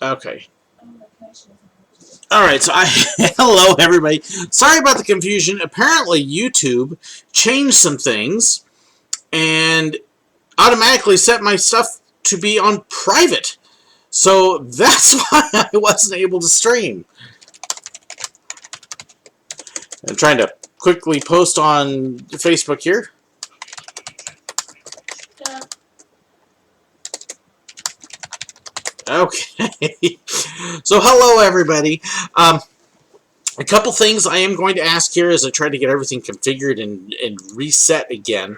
Okay. Alright, so hello everybody. Sorry about the confusion. Apparently YouTube changed some things and automatically set my stuff to be on private. So that's why I wasn't able to stream. I'm trying to quickly post on Facebook here. Okay. So hello everybody. A couple things I am going to ask here as I try to get everything configured and reset again.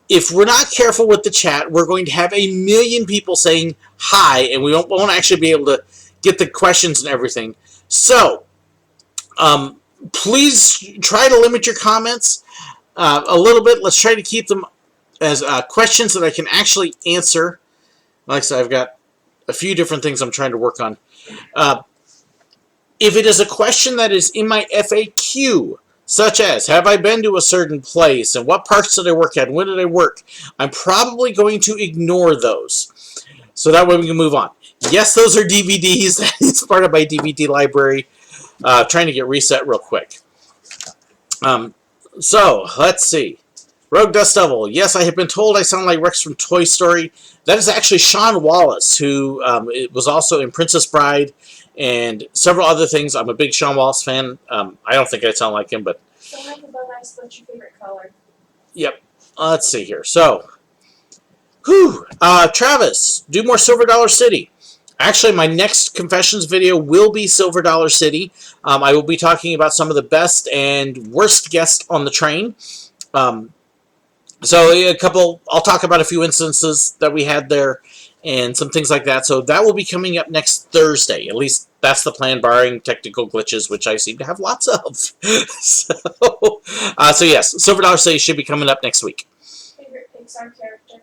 If we're not careful with the chat, we're going to have a million people saying hi, and we won't actually be able to get the questions and everything. So, please try to limit your comments a little bit. Let's try to keep them as questions that I can actually answer. Like I said, I've got a few different things I'm trying to work on. If it is a question that is in my FAQ, such as, have I been to a certain place, and what parts did I work at, and when did I work, I'm probably going to ignore those. So that way we can move on. Yes, those are DVDs. It's part of my DVD library. Trying to get reset real quick. So, let's see. Rogue Dust Devil. Yes, I have been told I sound like Rex from Toy Story. That is actually Sean Wallace, who was also in Princess Bride and several other things. I'm a big Sean Wallace fan. I don't think I sound like him, but... So, like above ice, what's your favorite color? Yep. Let's see here. So, Travis, do more Silver Dollar City. Actually, my next Confessions video will be Silver Dollar City. I will be talking about some of the best and worst guests on the train. So, I'll talk about a few instances that we had there and some things like that. So that will be coming up next Thursday. At least that's the plan, barring technical glitches, which I seem to have lots of. So yes, Silver Dollar City should be coming up next week. Favorite Pixar character?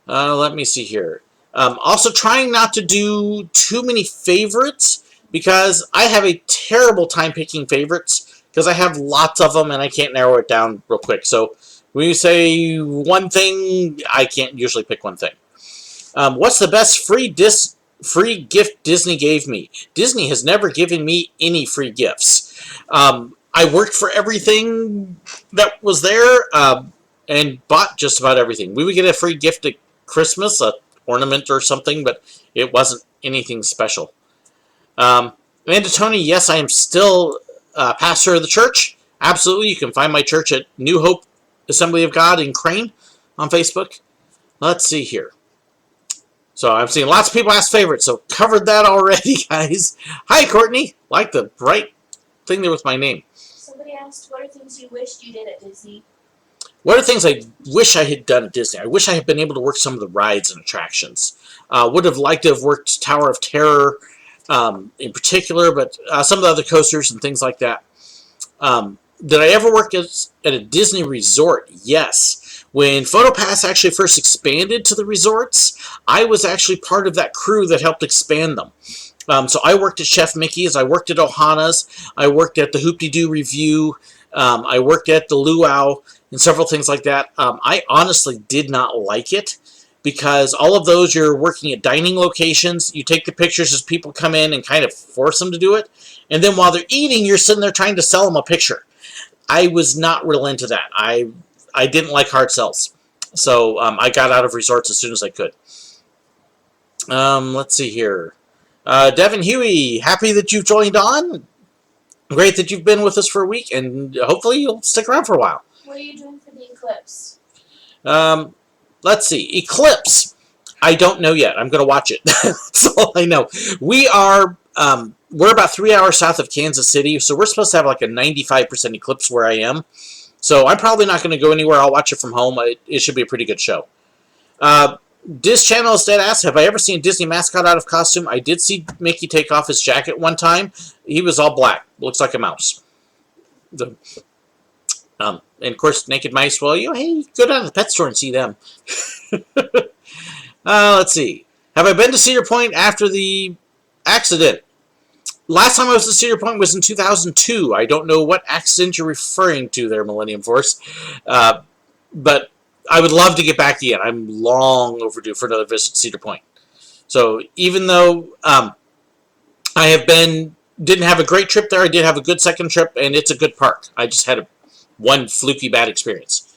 Let me see here. Also trying not to do too many favorites, because I have a terrible time picking favorites, because I have lots of them and I can't narrow it down real quick. So when you say one thing, I can't usually pick one thing. What's the best free gift Disney gave me? Disney has never given me any free gifts. I worked for everything that was there and bought just about everything. We would get a free gift at Christmas, an ornament or something, but it wasn't anything special. Amanda Tony, yes, I am still pastor of the church. Absolutely, you can find my church at New Hope Assembly of God in Crane on Facebook. Let's see here. So I'm seeing lots of people ask favorites, so covered that already, guys. Hi, Courtney. Like the bright thing there with my name. Somebody asked, what are things you wished you did at Disney? What are things I wish I had done at Disney? I wish I had been able to work some of the rides and attractions. Would have liked to have worked Tower of Terror in particular, but some of the other coasters and things like that. Did I ever work at a Disney resort? Yes. When PhotoPass actually first expanded to the resorts, I was actually part of that crew that helped expand them. So I worked at Chef Mickey's, I worked at Ohana's, I worked at the Hoop-de-Doo Review, I worked at the Luau, and several things like that. I honestly did not like it, because all of those, you're working at dining locations, you take the pictures as people come in and kind of force them to do it, and then while they're eating, you're sitting there trying to sell them a picture. I was not real into that. I didn't like hard sells. So I got out of resorts as soon as I could. Let's see here. Devin Huey, happy that you've joined on. Great that you've been with us for a week, and hopefully you'll stick around for a while. What are you doing for the eclipse? Let's see. Eclipse. I don't know yet. I'm going to watch it. That's all I know. We're about 3 hours south of Kansas City, so we're supposed to have like a 95% eclipse where I am. So I'm probably not going to go anywhere. I'll watch it from home. It should be a pretty good show. Dis Channel is dead ass. Have I ever seen a Disney mascot out of costume? I did see Mickey take off his jacket one time. He was all black. Looks like a mouse. And of course, Naked Mice. Well, hey, go down to the pet store and see them. Let's see. Have I been to Cedar Point after the accident? Last time I was to Cedar Point was in 2002. I don't know what accident you're referring to there, Millennium Force. But I would love to get back again. I'm long overdue for another visit to Cedar Point. So even though I have didn't have a great trip there, I did have a good second trip, and it's a good park. I just had one fluky bad experience.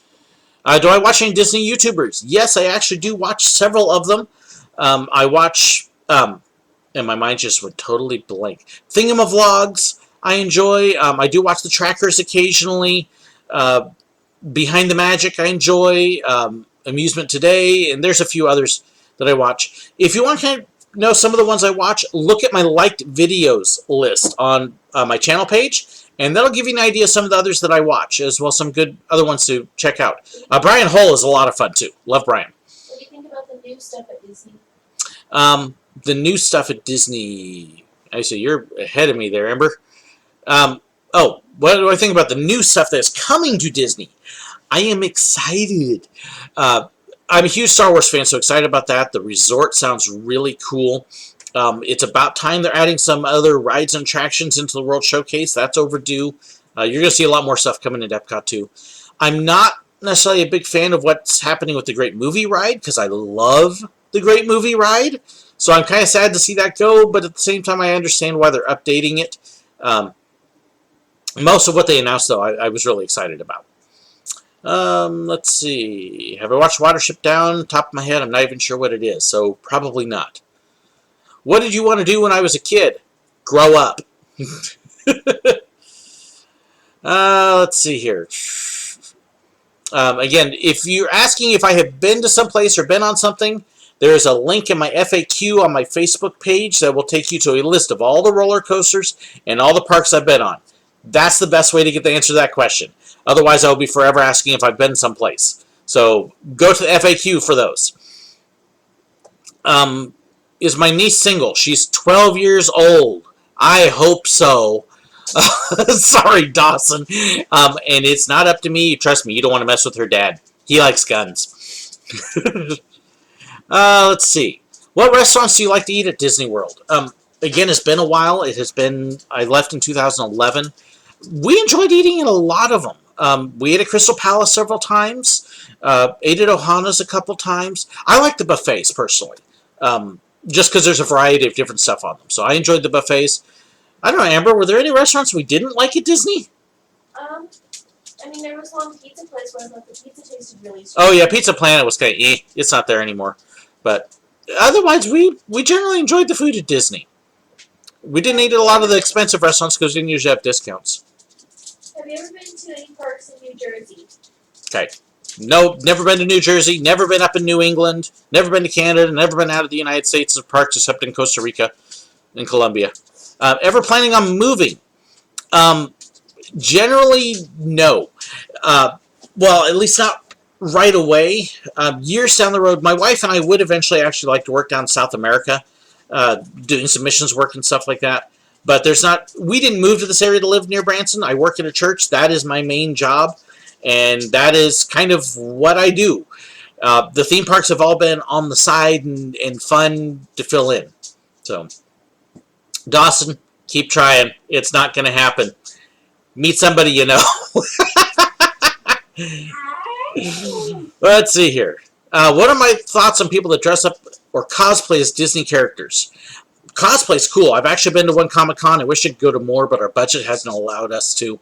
Do I watch any Disney YouTubers? Yes, I actually do watch several of them. I watch, and my mind just went totally blank. Thingamavlogs, I enjoy. I do watch the trackers occasionally. Behind the Magic, I enjoy. Amusement Today, and there's a few others that I watch. If you want to know some of the ones I watch, look at my liked videos list on my channel page, and that'll give you an idea of some of the others that I watch, as well as some good other ones to check out. Brian Hull is a lot of fun, too. Love Brian. What do you think about the new stuff at Disney? The new stuff at Disney... I see, you're ahead of me there, Amber. Oh, what do I think about the new stuff that's coming to Disney? I am excited. I'm a huge Star Wars fan, so excited about that. The resort sounds really cool. It's about time they're adding some other rides and attractions into the World Showcase. That's overdue. You're going to see a lot more stuff coming into Epcot, too. I'm not necessarily a big fan of what's happening with the Great Movie Ride, because I love the Great Movie Ride. So I'm kind of sad to see that go, but at the same time, I understand why they're updating it. Most of what they announced, though, I was really excited about. Let's see. Have I watched Watership Down? Top of my head, I'm not even sure what it is, so probably not. What did you want to do when I was a kid? Grow up. Let's see here. Again, if you're asking if I have been to some place or been on something, there's a link in my FAQ on my Facebook page that will take you to a list of all the roller coasters and all the parks I've been on. That's the best way to get the answer to that question. Otherwise, I will be forever asking if I've been someplace. So go to the FAQ for those. Is my niece single? She's 12 years old. I hope so. Sorry, Dawson. And it's not up to me. Trust me, you don't want to mess with her dad. He likes guns. Let's see. What restaurants do you like to eat at Disney World? Again, it's been a while. I left in 2011. We enjoyed eating at a lot of them. We ate at Crystal Palace several times. Ate at Ohana's a couple times. I like the buffets, personally. Just because there's a variety of different stuff on them. So I enjoyed the buffets. I don't know, Amber, were there any restaurants we didn't like at Disney? I mean, there was one pizza place where I thought the pizza tasted really sweet. Oh, yeah, Pizza Planet was kind of It's not there anymore. But otherwise, we generally enjoyed the food at Disney. We didn't eat at a lot of the expensive restaurants because we didn't usually have discounts. Have you ever been to any parks in New Jersey? Okay. No, never been to New Jersey, never been up in New England, never been to Canada, never been out of the United States of parks except in Costa Rica and Colombia. Ever planning on moving? Generally, no. Well, at least not right away. Years down the road, my wife and I would eventually actually like to work down South America, doing some missions work and stuff like that. But we didn't move to this area to live near Branson. I work at a church. That is my main job. And that is kind of what I do. The theme parks have all been on the side and fun to fill in. So, Dawson, keep trying. It's not going to happen. Meet somebody you know. Let's see here. What are my thoughts on people that dress up or cosplay as Disney characters? Cosplay's cool. I've actually been to one Comic-Con. I wish I could go to more, but our budget hasn't allowed us to.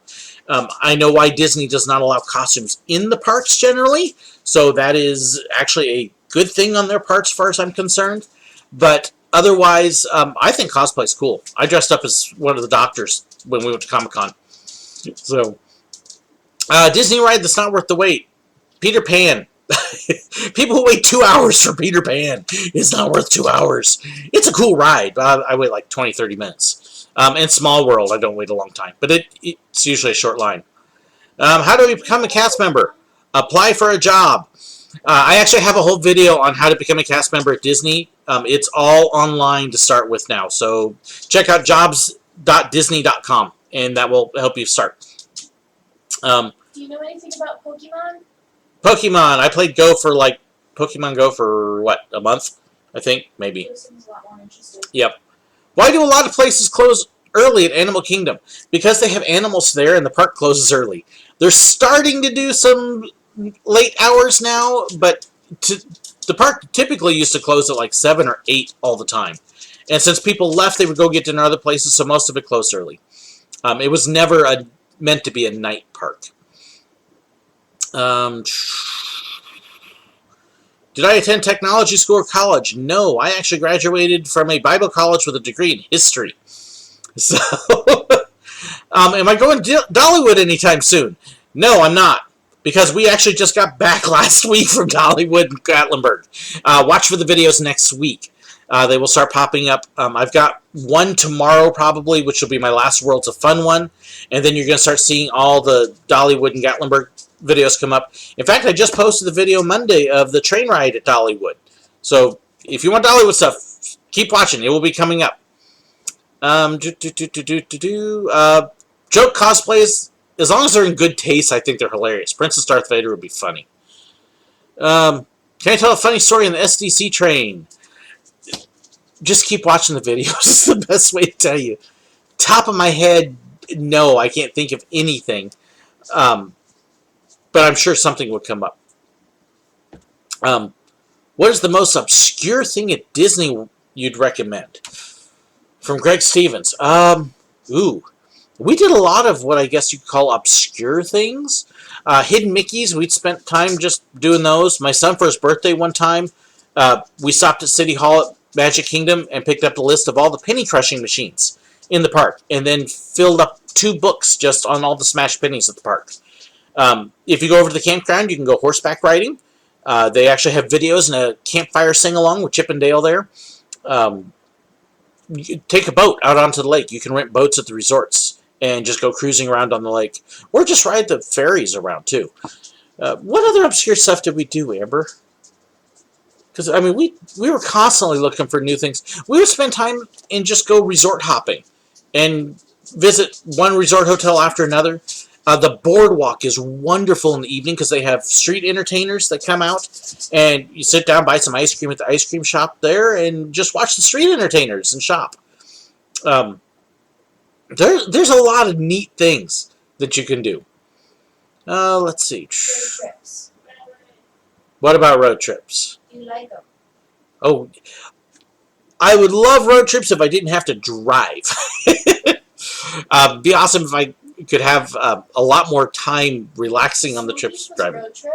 I know why Disney does not allow costumes in the parks generally, so that is actually a good thing on their part as far as I'm concerned. But otherwise, I think cosplay's cool. I dressed up as one of the doctors when we went to Comic-Con. So, Disney ride that's not worth the wait. Peter Pan. People who wait 2 hours for Peter Pan. It's not worth 2 hours. It's a cool ride, but I wait like 20, 30 minutes. And Small World, I don't wait a long time. But it's usually a short line. How do we become a cast member? Apply for a job. I actually have a whole video on how to become a cast member at Disney. It's all online to start with now. So check out jobs.disney.com, and that will help you start. Do you know anything about Pokemon? Pokemon. I played Pokemon Go for, what, a month? I think, maybe. This seems a lot more interesting. Yep. Why do a lot of places close early at Animal Kingdom? Because they have animals there and the park closes early. They're starting to do some late hours now, but the park typically used to close at like 7 or 8 all the time. And since people left, they would go get dinner other places, so most of it closed early. It was never meant to be a night park. Did I attend technology school or college? No, I actually graduated from a Bible college with a degree in history. So, am I going to Dollywood anytime soon? No, I'm not. Because we actually just got back last week from Dollywood and Gatlinburg. Watch for the videos next week. They will start popping up. I've got one tomorrow probably, which will be my last Worlds of Fun one. And then you're going to start seeing all the Dollywood and Gatlinburg videos come up. In fact, I just posted the video Monday of the train ride at Dollywood. So if you want Dollywood stuff, keep watching. It will be coming up. Joke cosplays, as long as they're in good taste, I think they're hilarious. Princess Darth Vader would be funny. Can I tell a funny story on the SDC train? Just keep watching the videos. It's the best way to tell you. Top of my head, no, I can't think of anything. But I'm sure something would come up. What is the most obscure thing at Disney you'd recommend? From Greg Stevens. We did a lot of what I guess you could call obscure things. Hidden Mickeys, we'd spent time just doing those. My son, for his birthday one time, we stopped at City Hall at Magic Kingdom and picked up the list of all the penny crushing machines in the park, and then filled up 2 books just on all the smashed pennies at the park. If you go over to the campground, you can go horseback riding. They actually have videos and a campfire sing-along with Chip and Dale there. You take a boat out onto the lake. You can rent boats at the resorts and just go cruising around on the lake. Or just ride the ferries around, too. What other obscure stuff did we do, Amber? Because, I mean, we were constantly looking for new things. We would spend time and just go resort hopping and visit one resort hotel after another. The boardwalk is wonderful in the evening because they have street entertainers that come out, and you sit down, buy some ice cream at the ice cream shop there, and just watch the street entertainers and shop. There's a lot of neat things that you can do. Let's see. Road trips. What about road trips? You like them? Oh, I would love road trips if I didn't have to drive. Be awesome if I could have a lot more time relaxing on the trips driving. Road trip?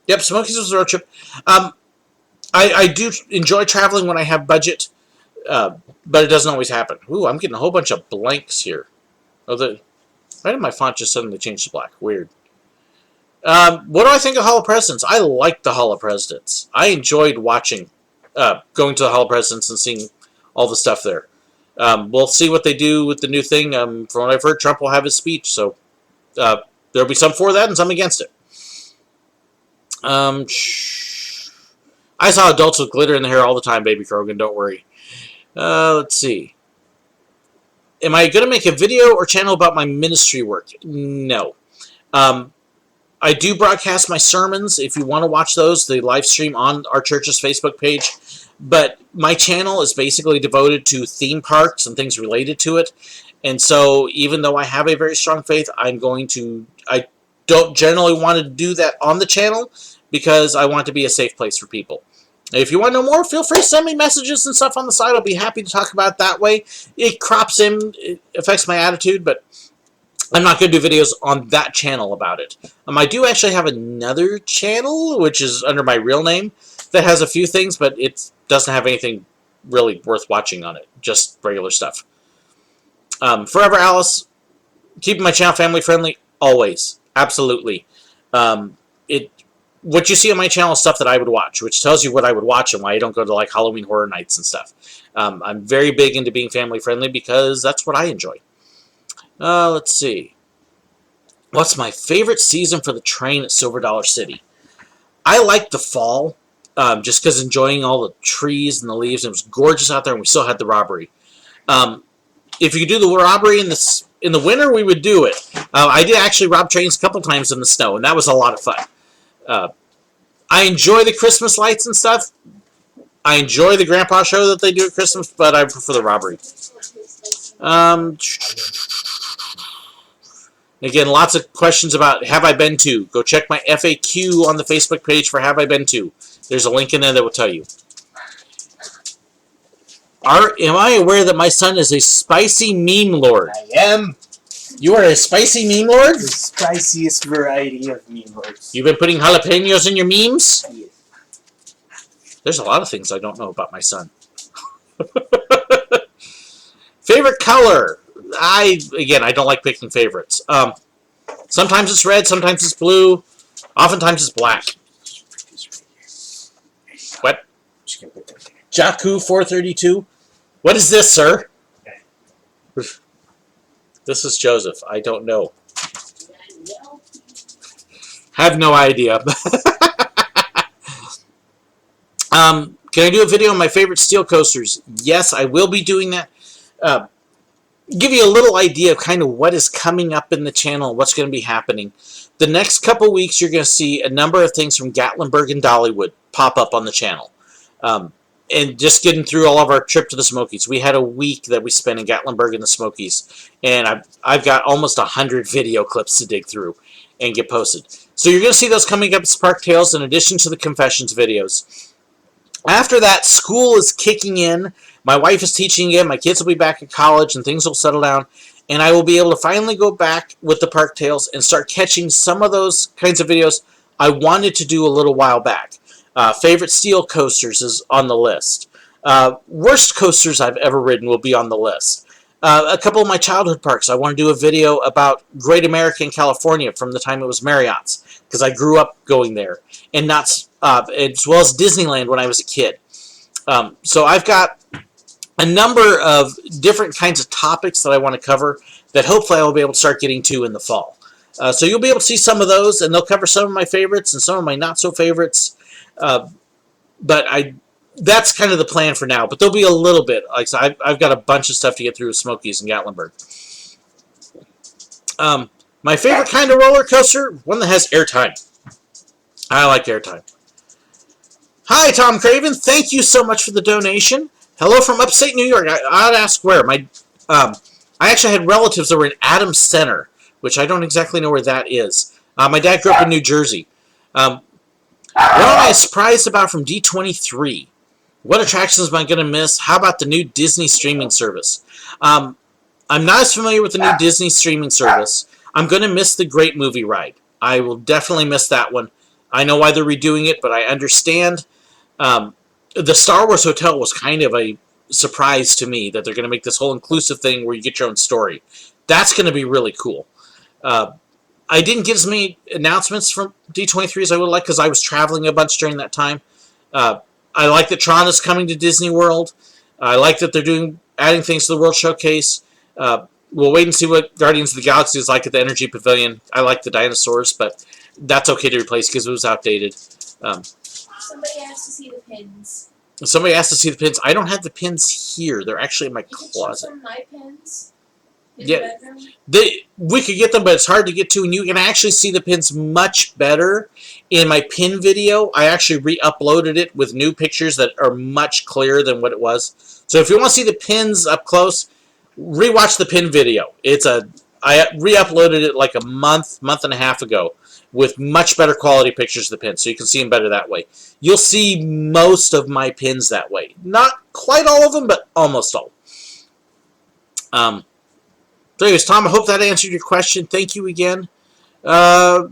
Yep, Smokies was a road trip. I do enjoy traveling when I have budget, but it doesn't always happen. Ooh, I'm getting a whole bunch of blanks here. Why did my font just suddenly change to black? Weird. What do I think of Hall of Presidents? I like the Hall of Presidents. I enjoyed watching, going to the Hall of Presidents and seeing all the stuff there. We'll see what they do with the new thing. From what I've heard, Trump will have his speech, so there'll be some for that and some against it. I saw adults with glitter in the hair all the time, Baby Krogan, don't worry. Let's see. Am I going to make a video or channel about my ministry work? No. I do broadcast my sermons. If you want to watch those, they live stream on our church's Facebook page. But my channel is basically devoted to theme parks and things related to it. And so even though I have a very strong faith, I don't generally want to do that on the channel because I want it to be a safe place for people. If you want to know more, feel free to send me messages and stuff on the side. I'll be happy to talk about it that way. It crops in, it affects my attitude, but I'm not going to do videos on that channel about it. I do actually have another channel, which is under my real name, that has a few things, but it doesn't have anything really worth watching on it. Just regular stuff. Forever Alice, keeping my channel family friendly, always. Absolutely. What you see on my channel is stuff that I would watch, which tells you what I would watch and why I don't go to like Halloween Horror Nights and stuff. I'm very big into being family friendly because that's what I enjoy. Let's see. What's my favorite season for the train at Silver Dollar City? I like the fall, just because enjoying all the trees and the leaves. It was gorgeous out there, and we still had the robbery. If you could do the robbery in the winter, we would do it. I did actually rob trains a couple times in the snow, and that was a lot of fun. I enjoy the Christmas lights and stuff. I enjoy the Grandpa show that they do at Christmas, but I prefer the robbery. Again, lots of questions about Have I Been To. Go check my FAQ on the Facebook page for Have I Been To. This There's a link in there that will tell you. Am I aware that my son is a spicy meme lord? I am. You are a spicy meme lord? The spiciest variety of meme lords. You've been putting jalapenos in your memes? Yes. There's a lot of things I don't know about my son. Favorite color? I don't like picking favorites. Sometimes it's red, sometimes it's blue, oftentimes it's black. What? Just gonna put that there. Jakku 432. What is this, sir? This is Joseph. I don't know. Have no idea. Can I do a video on my favorite steel coasters? Yes, I will be doing that. Give you a little idea of kind of what is coming up in the channel, what's going to be happening. The next couple weeks, you're going to see a number of things from Gatlinburg and Dollywood pop up on the channel. And just getting through all of our trip to the Smokies. We had a week that we spent in Gatlinburg and the Smokies, and I've got almost 100 video clips to dig through and get posted. So you're going to see those coming up as Park Tales in addition to the Confessions videos. After that, school is kicking in. My wife is teaching again. My kids will be back at college, and things will settle down. And I will be able to finally go back with the Park Tales and start catching some of those kinds of videos I wanted to do a little while back. Favorite steel coasters is on the list. Worst coasters I've ever ridden will be on the list. A couple of my childhood parks. I want to do a video about Great America in California from the time it was Marriott's, because I grew up going there, and not as well as Disneyland when I was a kid. So I've got a number of different kinds of topics that I want to cover that hopefully I will be able to start getting to in the fall. So you'll be able to see some of those, and they'll cover some of my favorites and some of my not-so-favorites. But that's kind of the plan for now. But there'll be a little bit. Like so I've got a bunch of stuff to get through with Smokies and Gatlinburg. My favorite kind of roller coaster, one that has airtime. I like airtime. Hi, Tom Craven. Thank you so much for the donation. Hello from upstate New York. I'd ask where. I actually had relatives that were in Adams Center, which I don't exactly know where that is. My dad grew up in New Jersey. What am I surprised about from D23? What attractions am I going to miss? How about the new Disney streaming service? I'm not as familiar with the new Disney streaming service. I'm going to miss the Great Movie Ride. I will definitely miss that one. I know why they're redoing it, but I understand. The Star Wars Hotel was kind of a surprise to me that they're going to make this whole inclusive thing where you get your own story. That's going to be really cool. I didn't get as many announcements from D23 as I would like because I was traveling a bunch during that time. I like that Tron is coming to Disney World. I like that they're adding things to the World Showcase. We'll wait and see what Guardians of the Galaxy is like at the Energy Pavilion. I like the dinosaurs, but that's okay to replace because it was outdated. Somebody asked to see the pins. Somebody asked to see the pins. I don't have the pins here. They're actually in my You can closet. show some my pins in Yeah. the bedroom. We could get them, but it's hard to get to, and you can actually see the pins much better in my pin video. I actually re-uploaded it with new pictures that are much clearer than what it was. So if you want to see the pins up close, rewatch the pin video. I re-uploaded it like a month and a half ago with much better quality pictures of the pins, so you can see them better that way. You'll see most of my pins that way. Not quite all of them, but almost all. So anyways, Tom, I hope that answered your question. Thank you again. Amber's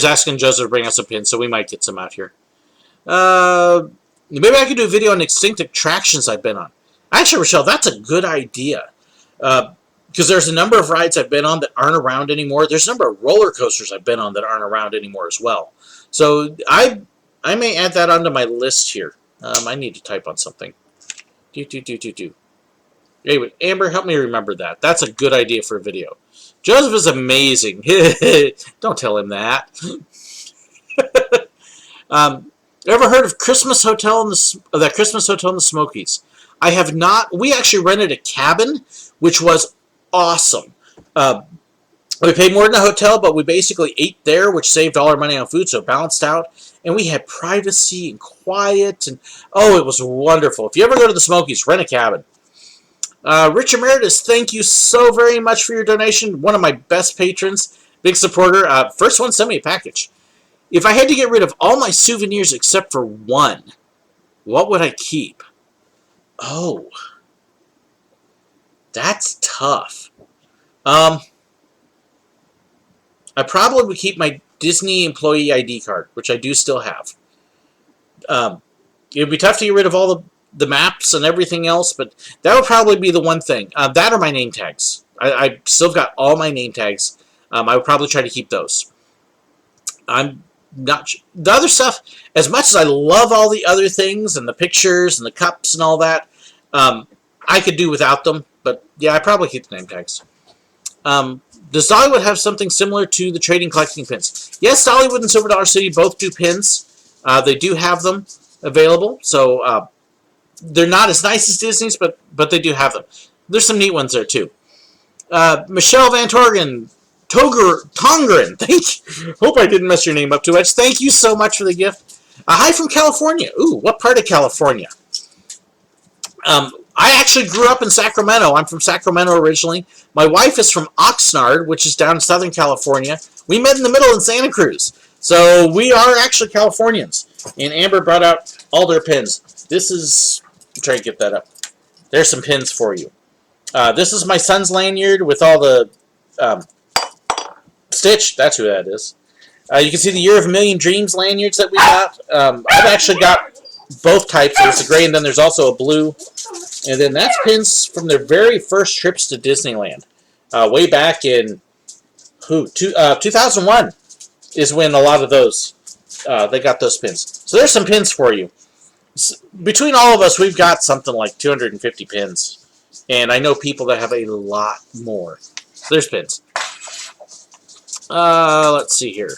asking Joseph to bring us a pin, so we might get some out here. Maybe I could do a video on extinct attractions I've been on. Actually, Rochelle, that's a good idea. Because there's a number of rides I've been on that aren't around anymore. There's a number of roller coasters I've been on that aren't around anymore as well. So I may add that onto my list here. I need to type on something. Anyway, Amber, help me remember that. That's a good idea for a video. Joseph is amazing. Don't tell him that. Ever heard of Christmas Hotel in that Christmas Hotel in the Smokies? I have not. We actually rented a cabin, which was awesome. We paid more than a hotel, but we basically ate there, which saved all our money on food, so it balanced out. And we had privacy and quiet, and oh, it was wonderful. If you ever go to the Smokies, rent a cabin. Rich Emeritus, thank you so very much for your donation. One of my best patrons, big supporter. First one, send me a package. If I had to get rid of all my souvenirs except for one, what would I keep? Oh, that's tough. I probably would keep my Disney employee ID card, which I do still have. It would be tough to get rid of all the maps and everything else, but that would probably be the one thing. That or my name tags. I still got all my name tags. I would probably try to keep those. I'm not the other stuff. As much as I love all the other things and the pictures and the cups and all that, I could do without them. But yeah, I probably keep the name tags. Does Dollywood have something similar to the trading collecting pins? Yes, Dollywood and Silver Dollar City both do pins. They do have them available. So they're not as nice as Disney's, but they do have them. There's some neat ones there too. Michelle Van Tongeren, thank you. Hope I didn't mess your name up too much. Thank you so much for the gift. Hi from California. Ooh, what part of California? I actually grew up in Sacramento. I'm from Sacramento originally. My wife is from Oxnard, which is down in Southern California. We met in the middle in Santa Cruz. So we are actually Californians. And Amber brought out all their pins. This is... try to get that up. There's some pins for you. This is my son's lanyard with all the... Stitch, that's who that is. You can see the Year of a Million Dreams lanyards that we got. I've actually got both types. There's a gray and then there's also a blue. And then that's pins from their very first trips to Disneyland. Way back in 2001 is when a lot of those, they got those pins. So there's some pins for you. Between all of us, we've got something like 250 pins. And I know people that have a lot more. So there's pins. Let's see here.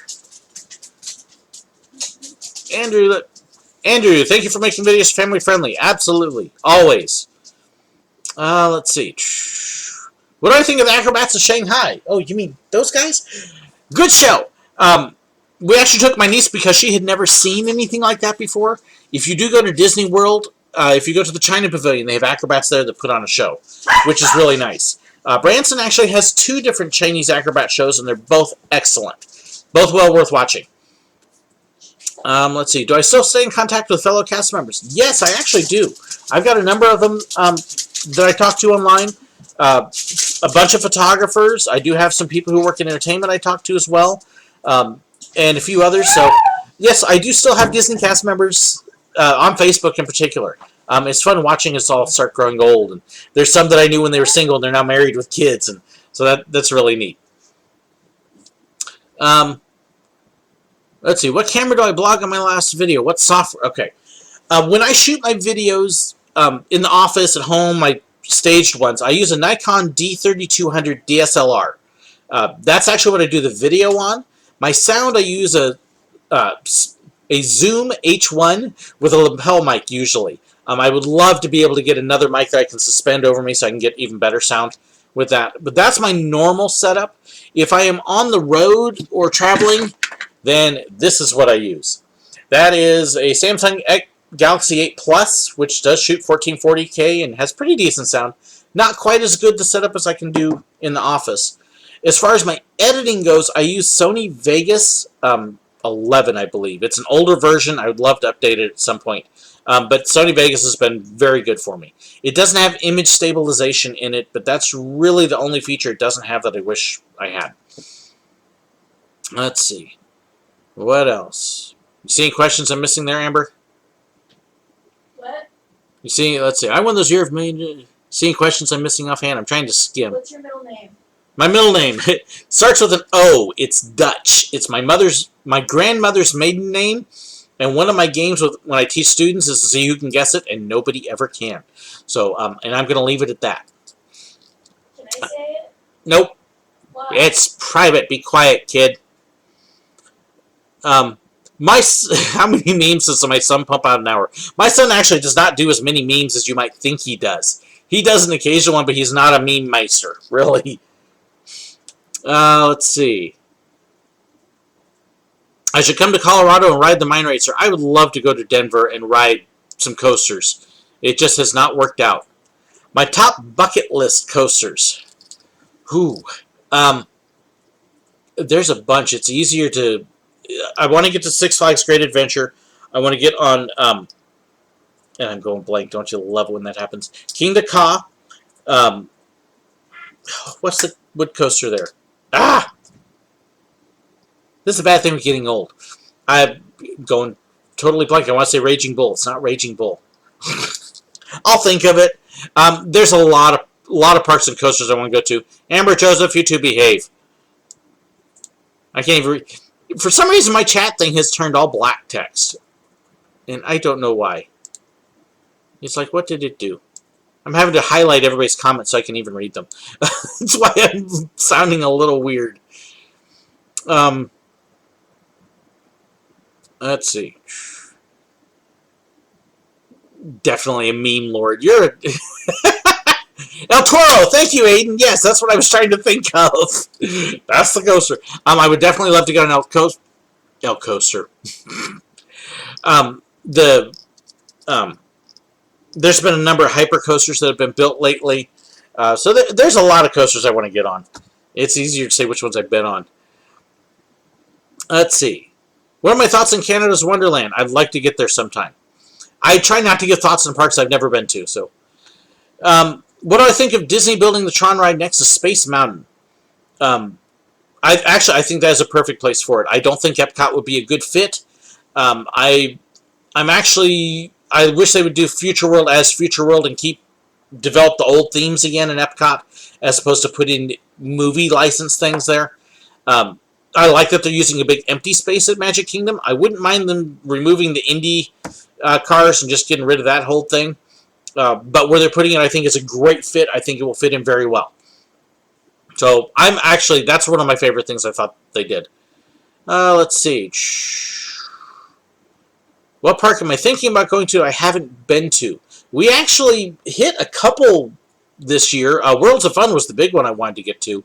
Andrew, thank you for making videos family friendly. Absolutely. Always. Let's see. What do I think of the Acrobats of Shanghai? Oh, you mean those guys? Good show. We actually took my niece because she had never seen anything like that before. If you do go to Disney World, if you go to the China Pavilion, they have acrobats there that put on a show, which is really nice. Branson actually has 2 different Chinese acrobat shows, and they're both excellent. Both well worth watching. Let's see. Do I still stay in contact with fellow cast members? Yes, I actually do. I've got a number of them that I talk to online. A bunch of photographers. I do have some people who work in entertainment I talk to as well. And a few others. So, yes, I do still have Disney cast members on Facebook in particular. It's fun watching us all start growing old. And there's some that I knew when they were single and they're now married with kids. And so that's really neat. Let's see. What camera do I blog on my last video? What software? Okay. When I shoot my videos in the office, at home, my staged ones, I use a Nikon D3200 DSLR. That's actually what I do the video on. My sound, I use a Zoom H1 with a lapel mic usually. I would love to be able to get another mic that I can suspend over me so I can get even better sound with that. But that's my normal setup. If I am on the road or traveling, then this is what I use. That is a Samsung Galaxy 8 Plus, which does shoot 1440p and has pretty decent sound. Not quite as good to set up as I can do in the office. As far as my editing goes, I use Sony Vegas 11, I believe. It's an older version. I would love to update it at some point. But Sony Vegas has been very good for me. It doesn't have image stabilization in it, but that's really the only feature it doesn't have that I wish I had. Let's see. What else? You see any questions I'm missing there, Amber? What? You see, let's see. I won those Year of Million. See any questions I'm missing offhand? I'm trying to skim. What's your middle name? My middle name starts with an O. It's Dutch. It's my grandmother's maiden name. And one of my games when I teach students is to see who can guess it, and nobody ever can. So, and I'm going to leave it at that. Can I say it? Nope. Why? It's private. Be quiet, kid. How many memes does my son pump out an hour? My son actually does not do as many memes as you might think he does. He does an occasional one, but he's not a meme meister, really. Let's see. I should come to Colorado and ride the Mine Racer. I would love to go to Denver and ride some coasters. It just has not worked out. My top bucket list coasters. There's a bunch. It's easier to I want to get to Six Flags Great Adventure. I want to get on, and I'm going blank. Don't you love it when that happens? Kingda Ka. What's the wood coaster there? Ah! This is a bad thing with getting old. I'm going totally blank. I want to say Raging Bull. It's not Raging Bull. I'll think of it. There's a lot of parks and coasters I want to go to. Amber Joseph, you two behave. I can't even read. For some reason, my chat thing has turned all black text. And I don't know why. It's like, what did it do? I'm having to highlight everybody's comments so I can even read them. That's why I'm sounding a little weird. Let's see. Definitely a meme lord. You're a... El Toro! Thank you, Aiden. Yes, that's what I was trying to think of. That's the coaster. I would definitely love to go on El Coaster. There's been a number of hyper coasters that have been built lately. So there's a lot of coasters I want to get on. It's easier to say which ones I've been on. Let's see. What are my thoughts on Canada's Wonderland? I'd like to get there sometime. I try not to give thoughts on parks I've never been to. So, what do I think of Disney building the Tron ride next to Space Mountain? I think that is a perfect place for it. I don't think Epcot would be a good fit. I wish they would do Future World as Future World and develop the old themes again in Epcot as opposed to put in movie license things there. I like that they're using a big empty space at Magic Kingdom. I wouldn't mind them removing the Indy cars and just getting rid of that whole thing. But where they're putting it, I think is a great fit. I think it will fit in very well. So that's one of my favorite things I thought they did. Let's see. What park am I thinking about going to I haven't been to? We actually hit a couple this year. Worlds of Fun was the big one I wanted to get to.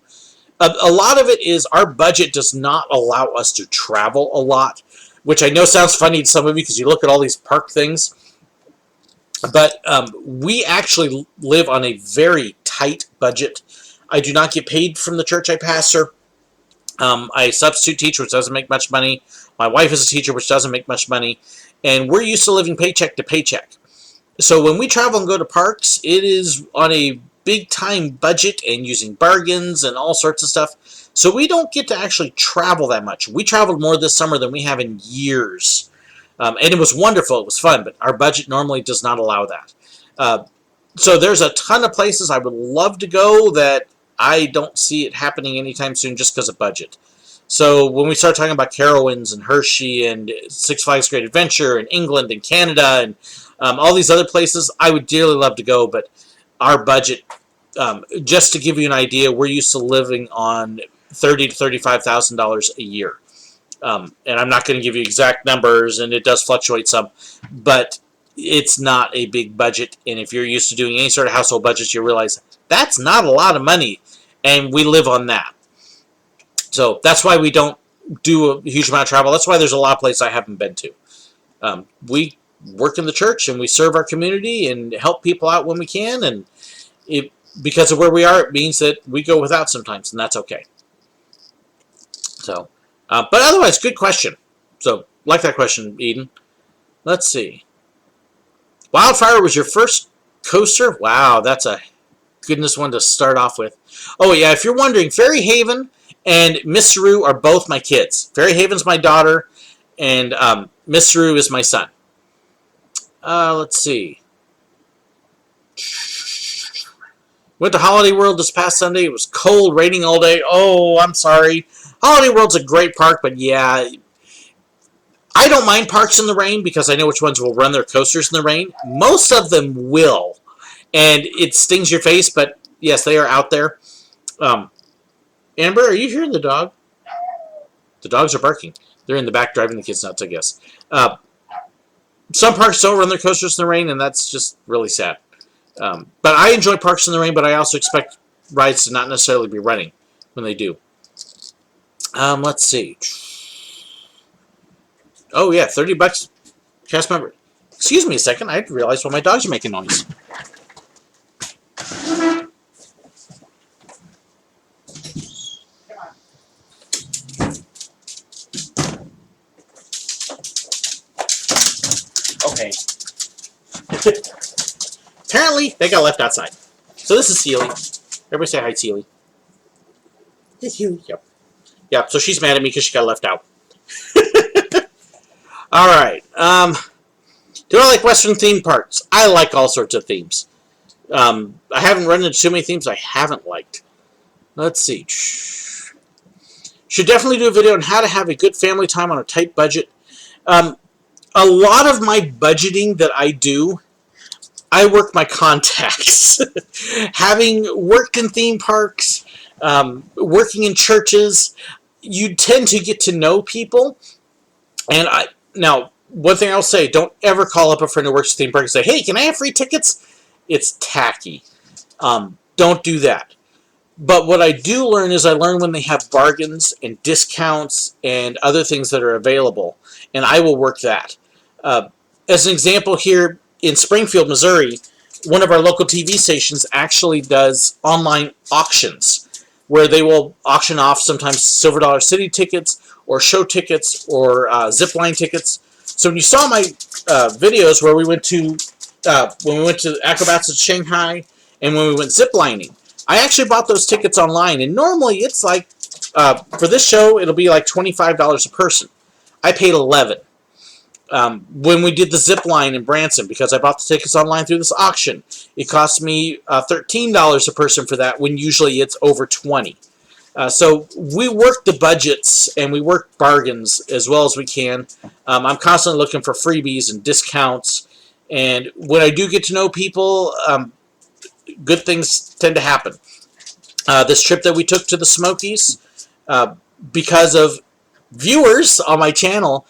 A lot of it is our budget does not allow us to travel a lot, which I know sounds funny to some of you because you look at all these park things. But we actually live on a very tight budget. I do not get paid from the church I pastor. I substitute teach, which doesn't make much money. My wife is a teacher, which doesn't make much money. And we're used to living paycheck to paycheck. So when we travel and go to parks, it is on a big-time budget and using bargains and all sorts of stuff. So we don't get to actually travel that much. We traveled more this summer than we have in years. And it was wonderful. It was fun, but our budget normally does not allow that. So there's a ton of places I would love to go that I don't see it happening anytime soon just because of budget. So when we start talking about Carowinds and Hershey and Six Flags Great Adventure and England and Canada and all these other places, I would dearly love to go, but our budget, just to give you an idea, we're used to living on $30,000 to $35,000 a year. And I'm not going to give you exact numbers, and it does fluctuate some, but it's not a big budget. And if you're used to doing any sort of household budgets, you realize that's not a lot of money, and we live on that. So that's why we don't do a huge amount of travel. That's why there's a lot of places I haven't been to. We work in the church, and we serve our community and help people out when we can, and because of where we are, it means that we go without sometimes, and that's okay. So, but otherwise, good question. So, like that question, Eden. Let's see. Wildfire was your first coaster? Wow, that's a goodness one to start off with. Oh, yeah, if you're wondering, Fairy Haven and Miss Saru are both my kids. Fairy Haven's my daughter, and Miss Saru is my son. Let's see. Went to Holiday World this past Sunday. It was cold, raining all day. Oh, I'm sorry. Holiday World's a great park, but yeah, I don't mind parks in the rain because I know which ones will run their coasters in the rain. Most of them will, and it stings your face, but yes, they are out there. Amber, are you hearing the dog? The dogs are barking. They're in the back driving the kids nuts, I guess. Some parks don't run their coasters in the rain, and that's just really sad. But I enjoy parks in the rain, but I also expect rides to not necessarily be running when they do. Let's see. Oh, yeah, $30 cast member. Excuse me a second. I realized why my dogs are making noise. Apparently, they got left outside. So this is Sealy. Everybody say hi, Sealy. Hey, Sealy. Yep. Yep, so she's mad at me because she got left out. Alright. Do I like Western theme parks? I like all sorts of themes. I haven't run into too many themes I haven't liked. Let's see. Should definitely do a video on how to have a good family time on a tight budget. A lot of my budgeting that I do, I work my contacts. Having worked in theme parks, working in churches, you tend to get to know people. And now, one thing I'll say, don't ever call up a friend who works at theme park and say, hey, can I have free tickets? It's tacky. Don't do that. But what I do learn is I learn when they have bargains and discounts and other things that are available. And I will work that. As an example, here in Springfield, Missouri, one of our local TV stations actually does online auctions where they will auction off sometimes Silver Dollar City tickets or show tickets or zipline tickets. So when you saw my videos where we went to when we went to Acrobats of Shanghai and when we went ziplining, I actually bought those tickets online, and normally it's like for this show it'll be like $25 a person. I paid $11. When we did the zip line in Branson, because I bought the tickets online through this auction, it cost me $13 a person for that, when usually it's over $20. So we work the budgets and we work bargains as well as we can. I'm constantly looking for freebies and discounts, and when I do get to know people, good things tend to happen. This trip that we took to the Smokies, because of viewers on my channel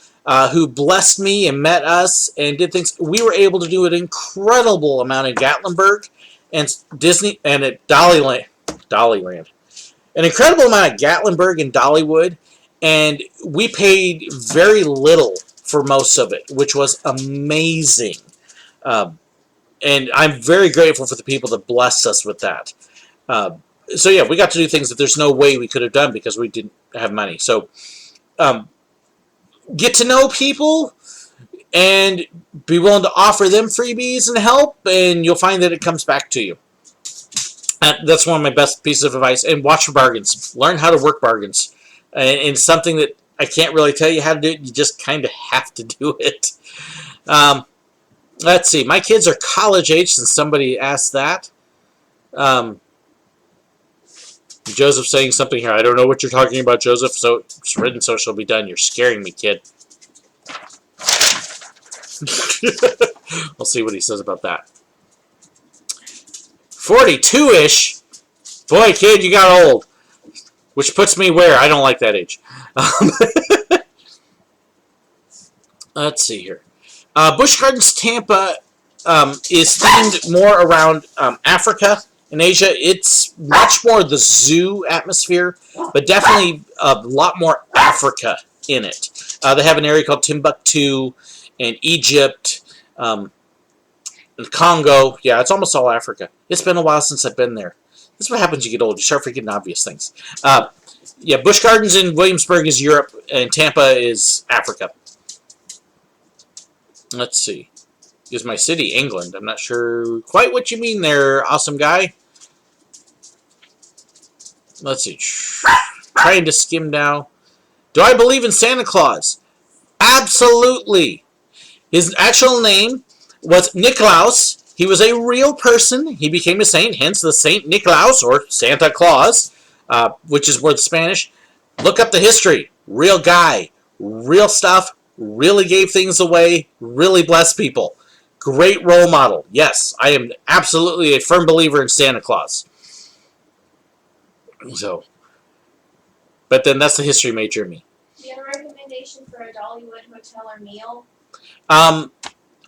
who blessed me and met us and did things, we were able to do an incredible amount in Gatlinburg and Disney and at Dollyland. An incredible amount at Gatlinburg and Dollywood, and we paid very little for most of it, which was amazing. And I'm very grateful for the people that blessed us with that. So yeah, we got to do things that there's no way we could have done because we didn't have money. So get to know people and be willing to offer them freebies and help, and you'll find that it comes back to you. That's one of my best pieces of advice. And watch for bargains. Learn how to work bargains. And something that I can't really tell you how to do it, you just kind of have to do it. Let's see. My kids are college age, since somebody asked that. Joseph saying something here. I don't know what you're talking about, Joseph. So it's written, so she'll be done. You're scaring me, kid. We'll see what he says about that. 42-ish? Boy, kid, you got old. Which puts me where? I don't like that age. Let's see here. Busch Gardens Tampa is themed more around Africa and Asia. It's much more the zoo atmosphere, but definitely a lot more Africa in it. They have an area called Timbuktu and Egypt, and Congo. Yeah, it's almost all Africa. It's been a while since I've been there. This is what happens when you get old. You start forgetting obvious things. Yeah, Busch Gardens in Williamsburg is Europe, and Tampa is Africa. Let's see. Is my city England? I'm not sure quite what you mean there, awesome guy. Let's see. Trying to skim down. Do I believe in Santa Claus? Absolutely. His actual name was Nikolaus. He was a real person. He became a saint, hence the Saint Nikolaus, or Santa Claus, which is word Spanish. Look up the history. Real guy. Real stuff. Really gave things away. Really blessed people. Great role model. Yes, I am absolutely a firm believer in Santa Claus. So, but then that's the history major me. Do you have a recommendation for a Dollywood hotel or meal?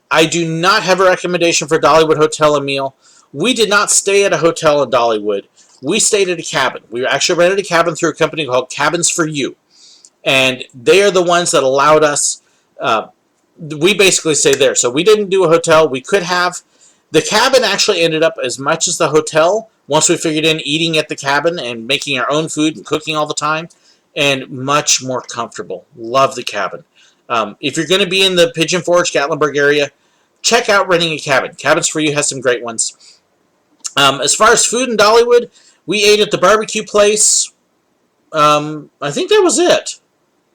I do not have a recommendation for Dollywood hotel and meal. We did not stay at a hotel in Dollywood. We stayed at a cabin. We actually rented a cabin through a company called Cabins for You. And they are the ones that allowed us, we basically stay there. So we didn't do a hotel. We could have. The cabin actually ended up as much as the hotel once we figured in eating at the cabin and making our own food and cooking all the time, and much more comfortable. Love the cabin. If you're going to be in the Pigeon Forge, Gatlinburg area, check out renting a cabin. Cabins for You has some great ones. As far as food in Dollywood, we ate at the barbecue place. I think that was it.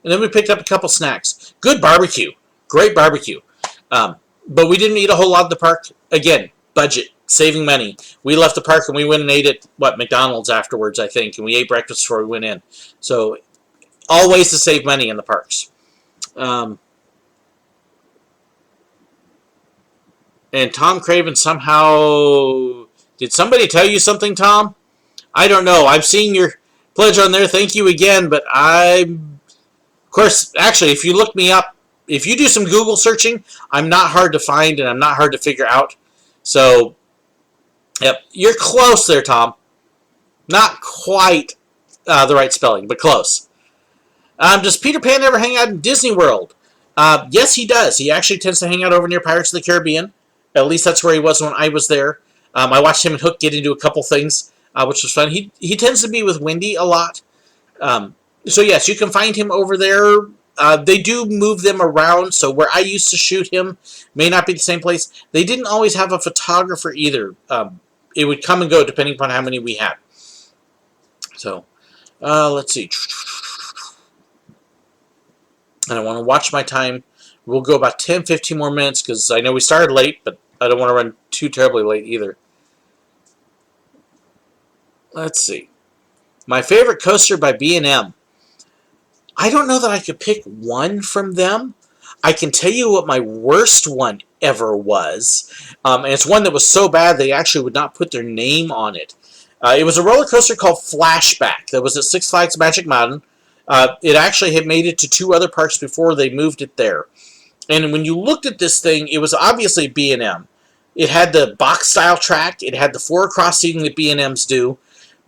And then we picked up a couple snacks. Good barbecue. Great barbecue. But we didn't eat a whole lot in the park. Again, budget. Saving money. We left the park and we went and ate at, McDonald's afterwards, I think. And we ate breakfast before we went in. So, all ways to save money in the parks. And Tom Craven somehow... Did somebody tell you something, Tom? I don't know. I've seen your pledge on there. Thank you again. But of course, actually, if you look me up, if you do some Google searching, I'm not hard to find and I'm not hard to figure out. So, yep, you're close there, Tom. Not quite the right spelling, but close. Does Peter Pan ever hang out in Disney World? Yes, he does. He actually tends to hang out over near Pirates of the Caribbean. At least that's where he was when I was there. I watched him and Hook get into a couple things, which was fun. He tends to be with Wendy a lot. So yes, you can find him over there. They do move them around, so where I used to shoot him may not be the same place. They didn't always have a photographer either. It would come and go depending upon how many we had. So, let's see. And I want to watch my time. We'll go about 10-15 more minutes because I know we started late, but I don't want to run too terribly late either. Let's see. My favorite coaster by B&M. I don't know that I could pick one from them. I can tell you what my worst one ever was. And it's one that was so bad they actually would not put their name on it. It was a roller coaster called Flashback that was at Six Flags Magic Mountain. It actually had made it to 2 other parks before they moved it there. And when you looked at this thing, it was obviously B&M. It had the box-style track. It had the 4-across seating that B&Ms do.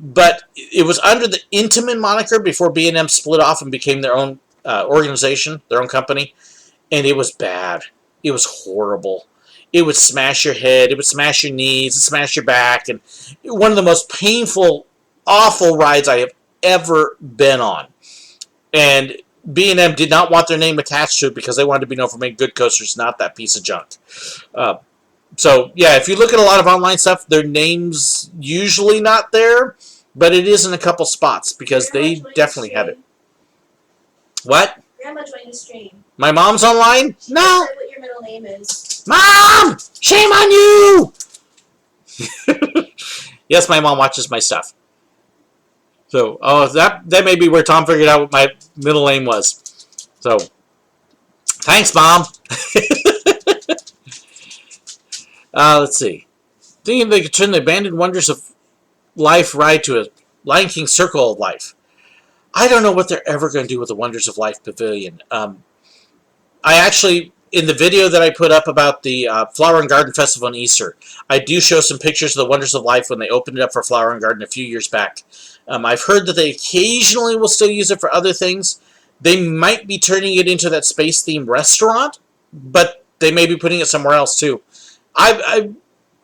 But it was under the Intamin moniker before B&M split off and became their own organization, their own company. And it was bad. It was horrible. It would smash your head. It would smash your knees. It would smash your back. And one of the most painful, awful rides I have ever been on. And B&M did not want their name attached to it because they wanted to be known for making good coasters, not that piece of junk. So, yeah, if you look at a lot of online stuff, their name's usually not there, but it is in a couple spots because they definitely have it. What? Grandma joined the stream. My mom's online? She No! said what your middle name is. Mom! Shame on you! Yes, my mom watches my stuff. So, that may be where Tom figured out what my middle name was. So, thanks, Mom. Let's see. Thinking they could turn the Abandoned Wonders of Life ride to a Lion King Circle of Life. I don't know what they're ever going to do with the Wonders of Life Pavilion. I actually, in the video that I put up about the Flower and Garden Festival on Easter, I do show some pictures of the Wonders of Life when they opened it up for Flower and Garden a few years back. I've heard that they occasionally will still use it for other things. They might be turning it into that space-themed restaurant, but they may be putting it somewhere else too. I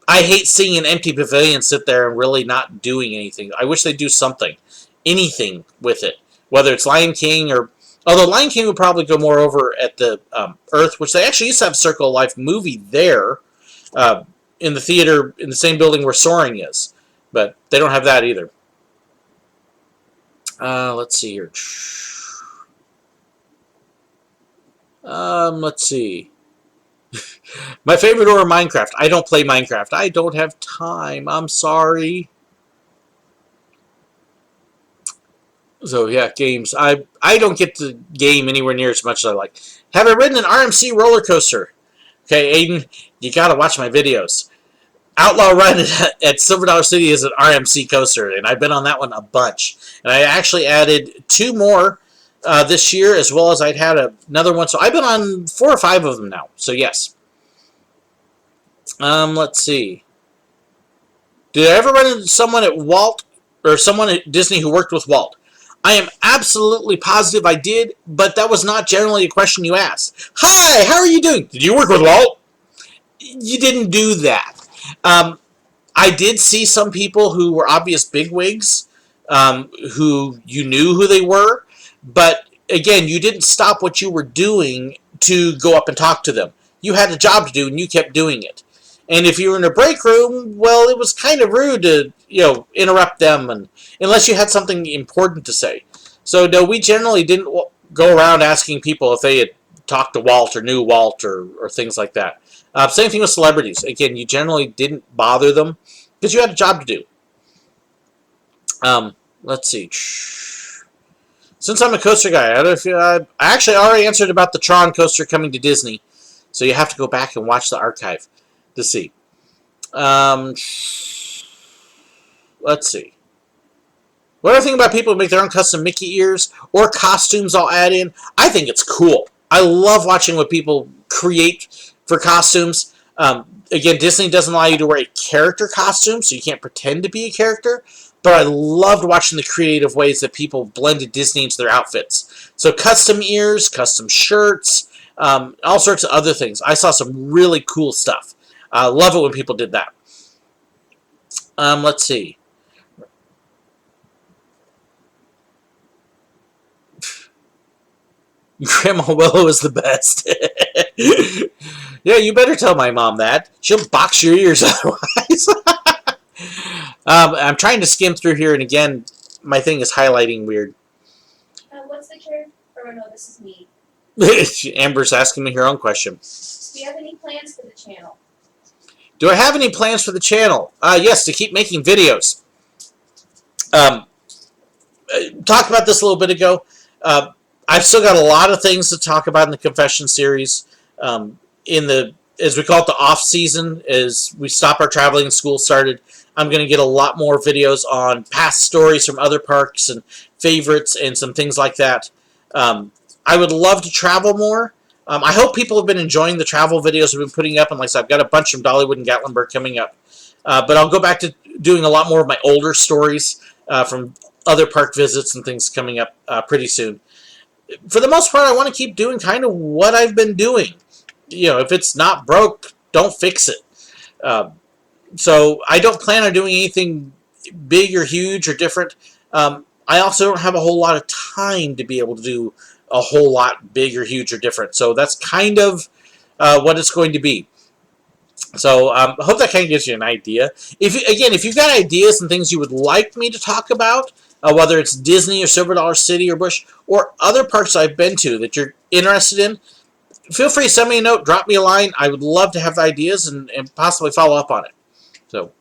hate seeing an empty pavilion sit there and really not doing anything. I wish they'd do something, anything with it, whether it's Lion King or... Although Lion King would probably go more over at the Earth, which they actually used to have Circle of Life movie there in the theater, in the same building where Soaring is. But they don't have that either. Let's see here. Let's see. My favorite horror, Minecraft. I don't play Minecraft. I don't have time. I'm sorry. So, yeah, games. I don't get to game anywhere near as much as I like. Have I ridden an RMC roller coaster? Okay, Aiden, you gotta watch my videos. Outlaw Run at Silver Dollar City is an RMC coaster, and I've been on that one a bunch. And I actually added 2 more this year, as well as I'd had another one. So I've been on 4 or 5 of them now. So, yes. Let's see. Did I ever run into someone at Walt, or someone at Disney who worked with Walt? I am absolutely positive I did, but that was not generally a question you asked. Hi, how are you doing? Did you work with Walt? You didn't do that. I did see some people who were obvious bigwigs, who you knew who they were, but again, you didn't stop what you were doing to go up and talk to them. you had a job to do and you kept doing it. And if you were in a break room, well, it was kind of rude to, interrupt them, and unless you had something important to say. So no, we generally didn't go around asking people if they had talked to Walt or knew Walt or things like that. Same thing with celebrities. Again, you generally didn't bother them because you had a job to do. Let's see. Since I'm a coaster guy, I actually already answered about the Tron coaster coming to Disney, so you have to go back and watch the archive to see. Let's see. What do I think about people who make their own custom Mickey ears or costumes I'll add in? I think it's cool. I love watching what people create for costumes. Again, Disney doesn't allow you to wear a character costume, so you can't pretend to be a character. But I loved watching the creative ways that people blended Disney into their outfits. So custom ears, custom shirts, all sorts of other things. I saw some really cool stuff. I love it when people did that. Let's see. Grandma Willow is the best. Yeah, you better tell my mom that. She'll box your ears otherwise. I'm trying to skim through here, and again, my thing is highlighting weird. What's the character? Oh no, this is me. Amber's asking me her own question. Do you have any plans for the channel? Do I have any plans for the channel? Yes, to keep making videos. Talked about this a little bit ago. I've still got a lot of things to talk about in the confession series. As we call it, the off season, as we stop our traveling and school started, I'm going to get a lot more videos on past stories from other parks and favorites and some things like that. I would love to travel more. I hope people have been enjoying the travel videos we've been putting up, and like I said, I've got a bunch from Dollywood and Gatlinburg coming up. But I'll go back to doing a lot more of my older stories from other park visits and things coming up pretty soon. For the most part, I want to keep doing kind of what I've been doing. If it's not broke, don't fix it. So I don't plan on doing anything big or huge or different. I also don't have a whole lot of time to be able to do a whole lot big or huge or different. So that's kind of what it's going to be. So I hope that kind of gives you an idea. If you've got ideas and things you would like me to talk about, whether it's Disney or Silver Dollar City or Busch or other parks I've been to that you're interested in, feel free to send me a note, drop me a line. I would love to have the ideas and possibly follow up on it. So,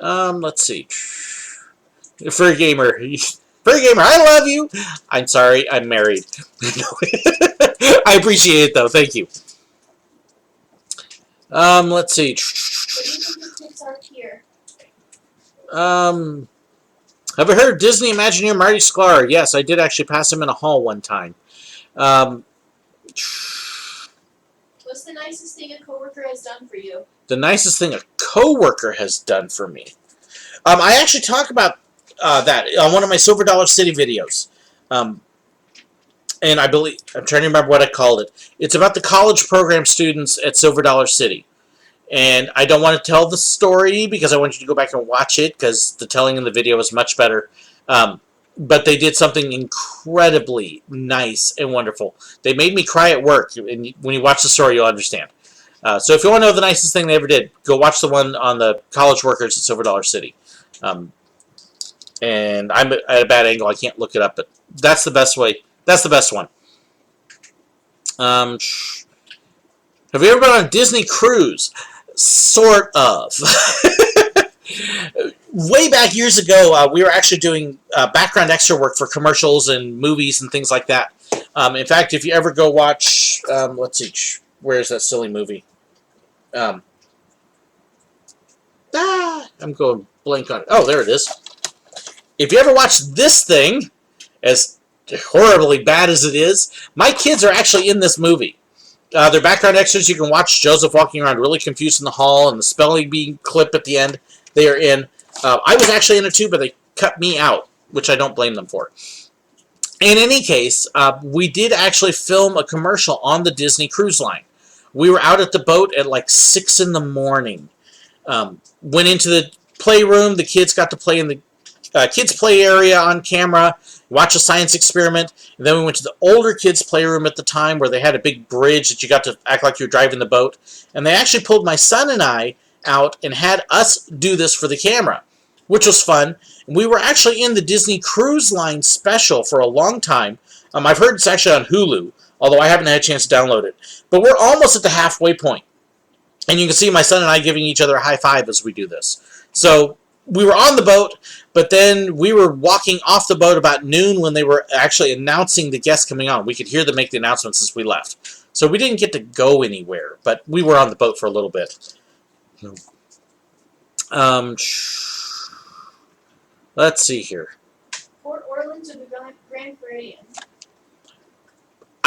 let's see. Furry Gamer, I love you. I'm sorry, I'm married. I appreciate it, though. Thank you. Let's see. What do you think the tips are here? Have you heard of Disney Imagineer Marty Sklar? Yes, I did actually pass him in a hall one time. What's the nicest thing a coworker has done for you? The nicest thing a coworker has done for me. I actually talk about that on one of my Silver Dollar City videos. And I'm trying to remember what I called it. It's about the college program students at Silver Dollar City. And I don't want to tell the story because I want you to go back and watch it because the telling in the video is much better. But they did something incredibly nice and wonderful. They made me cry at work. And when you watch the story, you'll understand. So if you want to know the nicest thing they ever did, go watch the one on the college workers at Silver Dollar City. And I'm at a bad angle. I can't look it up, but that's the best way. That's the best one. Have you ever been on a Disney cruise? Sort of. Way back years ago, we were actually doing background extra work for commercials and movies and things like that. In fact, if you ever go watch, let's see, where is that silly movie? I'm going blank on it. Oh, there it is. If you ever watch this thing, as horribly bad as it is, my kids are actually in this movie. They're background extras. You can watch Joseph walking around really confused in the hall and the spelling bee clip at the end. They are in. I was actually in it too, but they cut me out, which I don't blame them for. In any case, we did actually film a commercial on the Disney Cruise Line. We were out at the boat at like 6 in the morning. Went into the playroom. The kids got to play in the kids play area on camera, watch a science experiment, and then we went to the older kids playroom at the time where they had a big bridge that you got to act like you were driving the boat, and they actually pulled my son and I out and had us do this for the camera, which was fun. And we were actually in the Disney Cruise Line special for a long time. I've heard it's actually on Hulu, although I haven't had a chance to download it. But we're almost at the halfway point. And you can see my son and I giving each other a high five as we do this. So we were on the boat, but then we were walking off the boat about noon when they were actually announcing the guests coming on. We could hear them make the announcements as we left. So we didn't get to go anywhere, but we were on the boat for a little bit. Let's see here. Port Orleans or the Grand Floridian?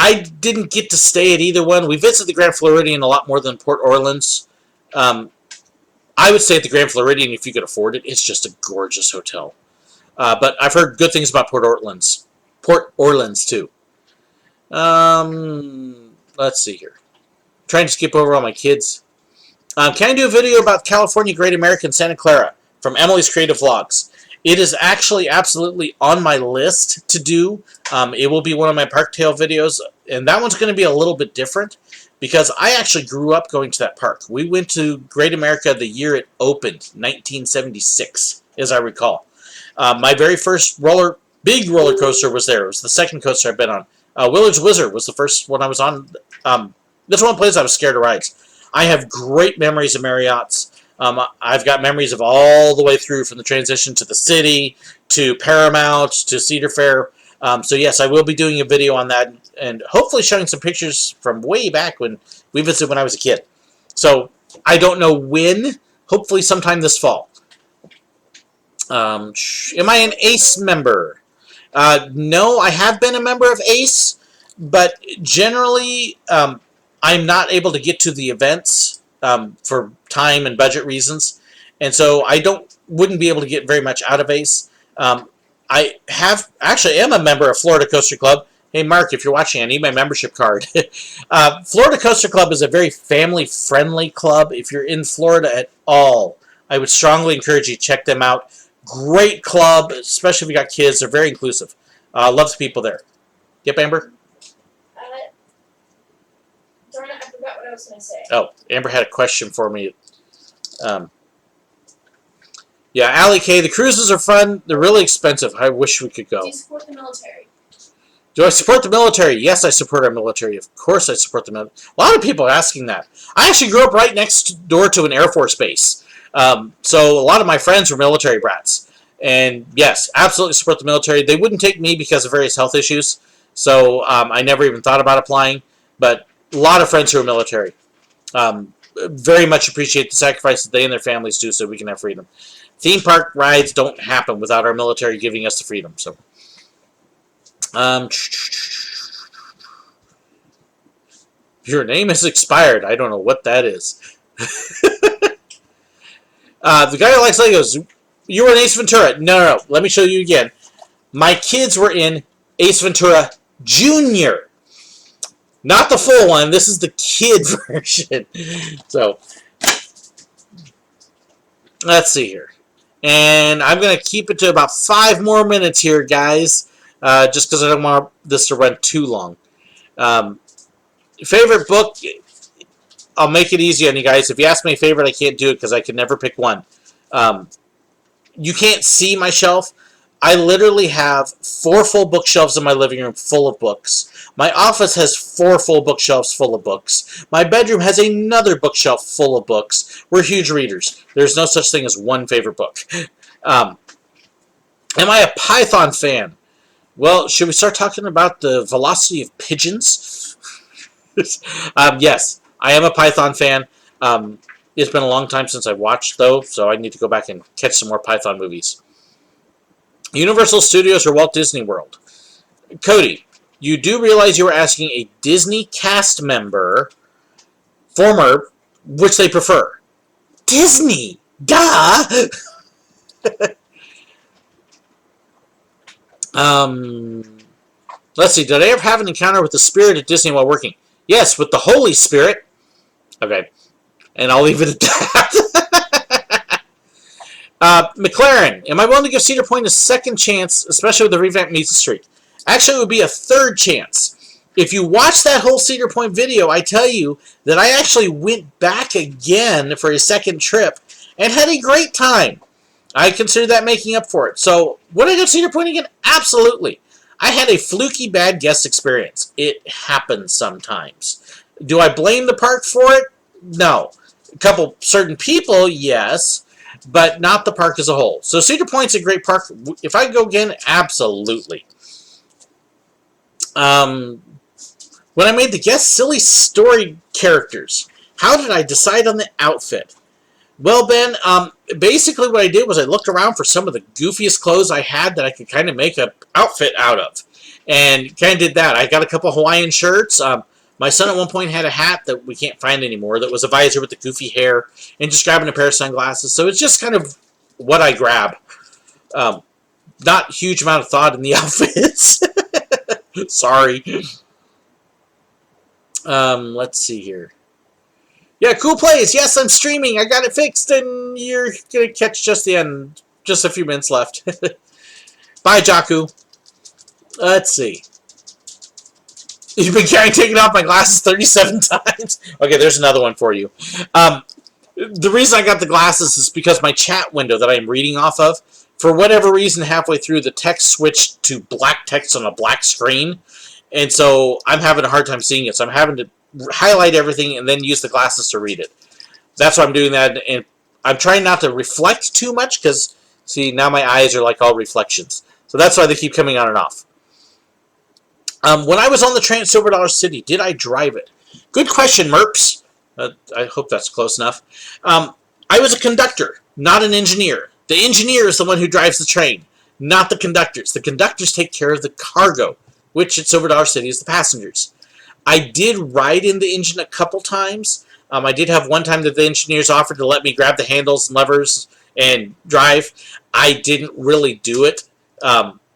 I didn't get to stay at either one. We visited the Grand Floridian a lot more than Port Orleans. I would stay at the Grand Floridian if you could afford it. It's just a gorgeous hotel. But I've heard good things about Port Orleans. Port Orleans, too. Let's see here. I'm trying to skip over all my kids. Can I do a video about California Great American Santa Clara from Emily's Creative Vlogs? It is actually absolutely on my list to do. It will be one of my Park Tale videos, and that one's going to be a little bit different because I actually grew up going to that park. We went to Great America the year it opened, 1976, as I recall. My very first big roller coaster was there. It was the second coaster I've been on. Willard's Wizard was the first one I was on. That's one place I was scared of rides. I have great memories of Marriott's. I've got memories of all the way through from the transition to the city, to Paramount, to Cedar Fair. So yes, I will be doing a video on that and hopefully showing some pictures from way back when we visited when I was a kid. So I don't know when, hopefully sometime this fall. Am I an ACE member? No, I have been a member of ACE, but generally I'm not able to get to the events for time and budget reasons, and so I wouldn't be able to get very much out of ACE. I am a member of Florida Coaster Club. Hey Mark, if you're watching, I need my membership card. Florida Coaster Club is a very family-friendly club. If you're in Florida at all, I would strongly encourage you to check them out. Great club, especially if you got kids. They're very inclusive. Love the people there. Yep, Amber? Darn it, I forgot what I was going to say. Oh, Amber had a question for me. Yeah, Allie K, the cruises are fun. They're really expensive. I wish we could go. Do you support the military? Do I support the military? Yes, I support our military. Of course I support the military. A lot of people are asking that. I actually grew up right next door to an Air Force base. So a lot of my friends were military brats. And yes, absolutely support the military. They wouldn't take me because of various health issues. So I never even thought about applying. But a lot of friends who are military. Very much appreciate the sacrifices they and their families do so we can have freedom. Theme park rides don't happen without our military giving us the freedom. So, your name is expired. I don't know what that is. The guy who likes Legos, you were in Ace Ventura. No. Let me show you again. My kids were in Ace Ventura Junior. Not the full one. This is the kid version. So, let's see here. And I'm going to keep it to about 5 more minutes here, guys. Just because I don't want this to run too long. Favorite book? I'll make it easy on you guys. If you ask me a favorite, I can't do it because I can never pick one. You can't see my shelf. I literally have 4 full bookshelves in my living room full of books. My office has 4 full bookshelves full of books. My bedroom has another bookshelf full of books. We're huge readers. There's no such thing as one favorite book. Am I a Python fan? Well, should we start talking about the velocity of pigeons? Yes, I am a Python fan. It's been a long time since I watched, though, so I need to go back and catch some more Python movies. Universal Studios or Walt Disney World? Cody, you do realize you were asking a Disney cast member, former, which they prefer. Disney! Duh! Let's see, did I ever have an encounter with the spirit at Disney while working? Yes, with the Holy Spirit. Okay, and I'll leave it at that. McLaren, am I willing to give Cedar Point a second chance, especially with the revamped Meet the Street? Actually, it would be a third chance. If you watch that whole Cedar Point video, I tell you that I actually went back again for a second trip and had a great time. I consider that making up for it. So, would I go to Cedar Point again? Absolutely. I had a fluky bad guest experience. It happens sometimes. Do I blame the park for it? No. A couple certain people, yes, but not the park as a whole. So Cedar Point's a great park. If I go again, absolutely. When I made the guest silly story characters, how did I decide on the outfit? Well, Ben, basically what I did was I looked around for some of the goofiest clothes I had that I could kind of make an outfit out of. And kind of did that. I got a couple Hawaiian shirts. My son at one point had a hat that we can't find anymore that was a visor with the goofy hair, and just grabbing a pair of sunglasses. So it's just kind of what I grab. Not a huge amount of thought in the outfits. Sorry. Let's see here. Yeah, cool plays. Yes, I'm streaming. I got it fixed, and you're going to catch just the end. Just a few minutes left. Bye, Jaku. Let's see. You've been taking off my glasses 37 times. Okay, there's another one for you. The reason I got the glasses is because my chat window that I'm reading off of, for whatever reason, halfway through, the text switched to black text on a black screen. And so I'm having a hard time seeing it. So I'm having to highlight everything and then use the glasses to read it. That's why I'm doing that. And I'm trying not to reflect too much because, see, now my eyes are like all reflections. So that's why they keep coming on and off. When I was on the train at Silver Dollar City, did I drive it? Good question, Merps. I hope that's close enough. I was a conductor, not an engineer. The engineer is the one who drives the train, not the conductors. The conductors take care of the cargo, which at Silver Dollar City is the passengers. I did ride in the engine a couple times. I did have one time that the engineers offered to let me grab the handles and levers and drive. I didn't really do it,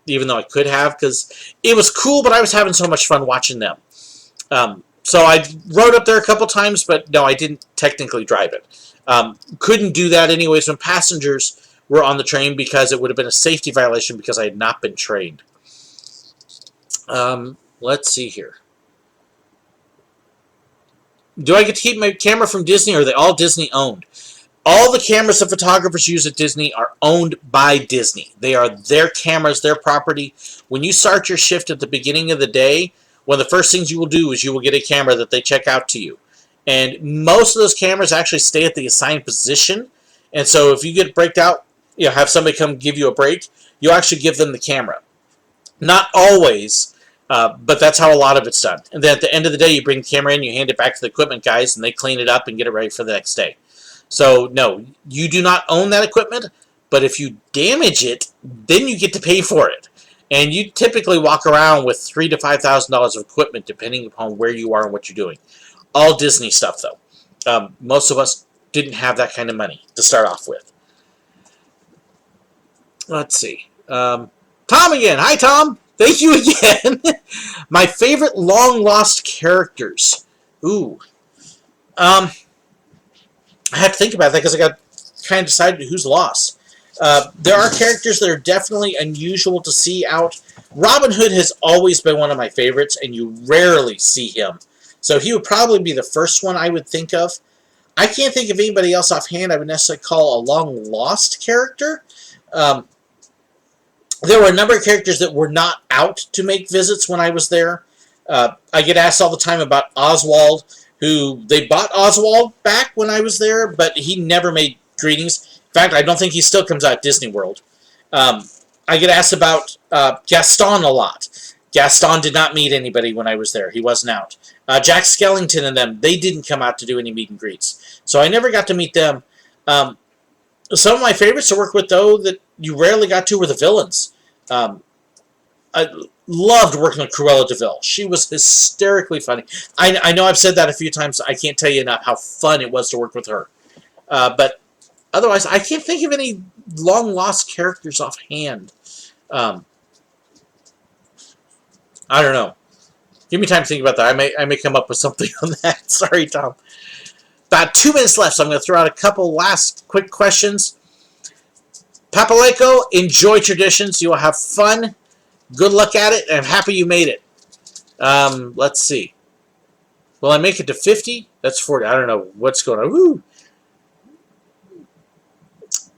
even though I could have, because it was cool, but I was having so much fun watching them. So I rode up there a couple times, but no, I didn't technically drive it. Couldn't do that anyways when passengers were on the train because it would have been a safety violation because I had not been trained. Let's see here. Do I get to keep my camera from Disney, or are they all Disney owned? All the cameras that photographers use at Disney are owned by Disney. They are their cameras, their property. When you start your shift at the beginning of the day, one of the first things you will do is you will get a camera that they check out to you. And most of those cameras actually stay at the assigned position. And so if you get braked out, have somebody come give you a break, you actually give them the camera. Not always, but that's how a lot of it's done. And then at the end of the day, you bring the camera in, you hand it back to the equipment guys, and they clean it up and get it ready for the next day. So, no, you do not own that equipment, but if you damage it, then you get to pay for it. And you typically walk around with $3,000 to $5,000 of equipment, depending upon where you are and what you're doing. All Disney stuff, though. Most of us didn't have that kind of money to start off with. Let's see. Tom again. Hi, Tom. Thank you again. My favorite long-lost characters. Ooh. I have to think about that because I got kind of decided who's lost. There are characters that are definitely unusual to see out. Robin Hood has always been one of my favorites, and you rarely see him. So he would probably be the first one I would think of. I can't think of anybody else offhand I would necessarily call a long-lost character. There were a number of characters that were not out to make visits when I was there. I get asked all the time about Oswald, who they bought Oswald back when I was there, but he never made greetings. In fact, I don't think he still comes out at Disney World. I get asked about Gaston a lot. Gaston did not meet anybody when I was there. He wasn't out. Jack Skellington and them, they didn't come out to do any meet and greets. So I never got to meet them. Some of my favorites to work with, though, that you rarely got to were the villains. I loved working with Cruella de Vil. She was hysterically funny. I know I've said that a few times. I can't tell you enough how fun it was to work with her. But otherwise, I can't think of any long-lost characters offhand. I don't know. Give me time to think about that. I may come up with something on that. Sorry, Tom. About 2 minutes left, so I'm going to throw out a couple last quick questions. Papaleko, enjoy traditions. You will have fun. Good luck at it, and I'm happy you made it. Let's see. Will I make it to 50? That's 40. I don't know what's going on. Woo!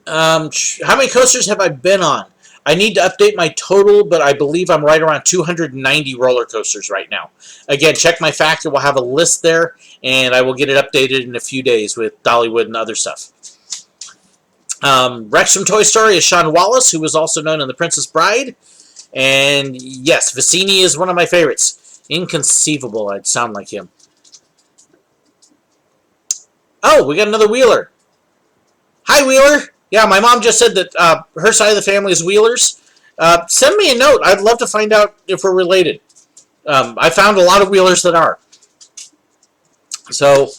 How many coasters have I been on? I need to update my total, but I believe I'm right around 290 roller coasters right now. Again, check my factor. We'll have a list there, and I will get it updated in a few days with Dollywood and other stuff. Rex from Toy Story is Sean Wallace, who was also known in The Princess Bride. And yes, Vicini is one of my favorites. Inconceivable I'd sound like him. Oh, we got another Wheeler. Hi, Wheeler. Yeah, my mom just said that her side of the family is Wheelers. Send me a note. I'd love to find out if we're related. I found a lot of Wheelers that are. So,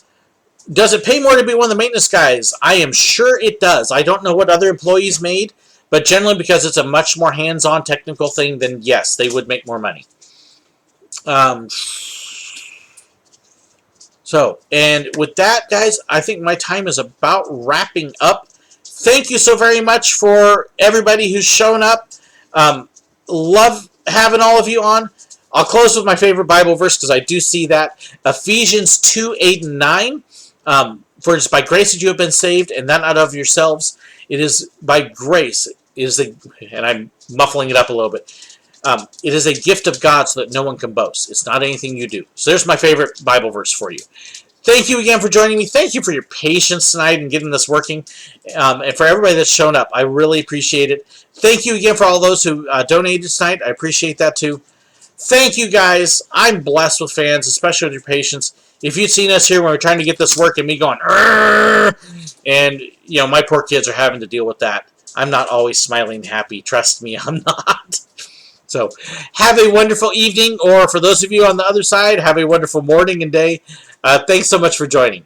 does it pay more to be one of the maintenance guys? I am sure it does. I don't know what other employees made, but generally because it's a much more hands-on technical thing, then yes, they would make more money. So, and with that, guys, I think my time is about wrapping up. Thank you so very much for everybody who's shown up. Love having all of you on. I'll close with my favorite Bible verse because I do see that. Ephesians 2:8-9. For it is by grace that you have been saved, and that not of yourselves. It is by grace. It is and I'm muffling it up a little bit. It is a gift of God so that no one can boast. It's not anything you do. So there's my favorite Bible verse for you. Thank you again for joining me. Thank you for your patience tonight and getting this working. And for everybody that's shown up, I really appreciate it. Thank you again for all those who donated tonight. I appreciate that too. Thank you guys. I'm blessed with fans, especially with your patience. If you'd seen us here when we were trying to get this working, me going, and you know, my poor kids are having to deal with that. I'm not always smiling and happy. Trust me, I'm not. So, have a wonderful evening, or for those of you on the other side, have a wonderful morning and day. Thanks so much for joining.